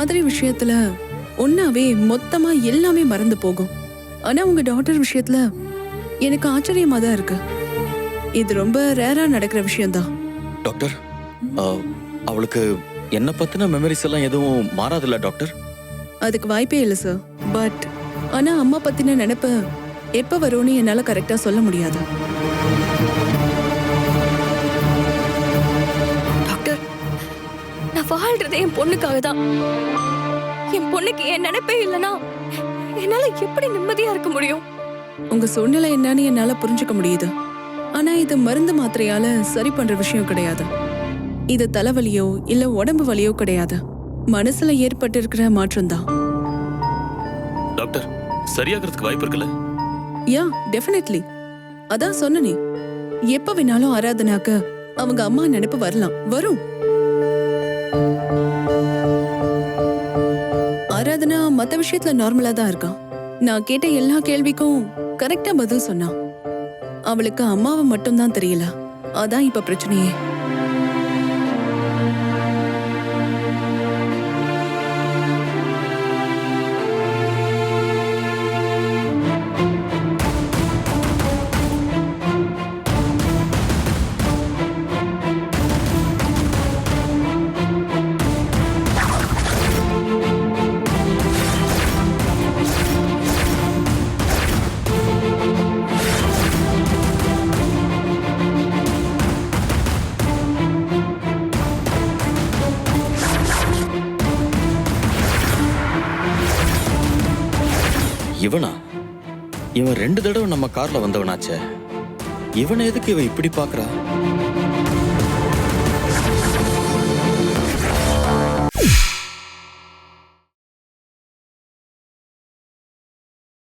மாதிரி விஷயத்துல ஒன்னாவே மொத்தமா எல்லாமே மறந்து போகும். ஆனா உங்க டாக்டர் விஷயத்துல எனக்கு ஆச்சரியமா தான் இருக்கு. இது ரொம்ப ரேரா நடக்கிற விஷயம்தான். டாக்டர், அவளுக்கு என்ன பத்தின மெமரிஸ் எல்லாம் எதுவும் மாறாதுல்ல டாக்டர்? அதுக்கு வாய்ப்பே இல்லை சார். பட் ஆனா அம்மா பத்தின நினைப்பு எப்ப வரும்னு என்னால கரெக்டா சொல்ல முடியாது. டாக்டர், நான் வாழ்றதே என் பொண்ணுக்காக தான். என் பொண்ணுக்கு என் நினைப்பே இல்லைன்னா என்னால எப்படி நிம்மதியா இருக்க முடியும்? உங்க சூழ்நிலை என்னன்னு என்னால புரிஞ்சுக்க முடியுது. ஆனா இது மருந்து மாத்திரையால சரி பண்ற விஷயம் கிடையாது. இது தலைவலியோ இல்ல உடம்பு வலியோ கிடையாது. மனசுல ஏற்பட்டு இருக்கிற மாற்றம் தான். டாக்டர், சரியாகிறதுக்கு வாய்ப்பு இருக்குல்ல? யா, டெஃபினெட்லி. அதான் சொன்னனே, எப்ப வேணாலும் ஆராதனாக்கு அவங்க அம்மா நினைப்பு வரலாம், வரும். ஆராதனா மத்த விஷயத்துல நார்மலா தான் இருக்கா. நான் கேட்ட எல்லா கேள்விக்கும் கரெக்டா பதில் சொன்னா. அவளுக்கு அம்மாவை மட்டும் தான் தெரியல. அதான் இப்ப பிரச்சனையே. இவனா? இவன் 2 தடவை நம்ம கார்ல வந்தவனாச்சே. இவனை எதுக்கு இவ இப்படி பாக்குறா?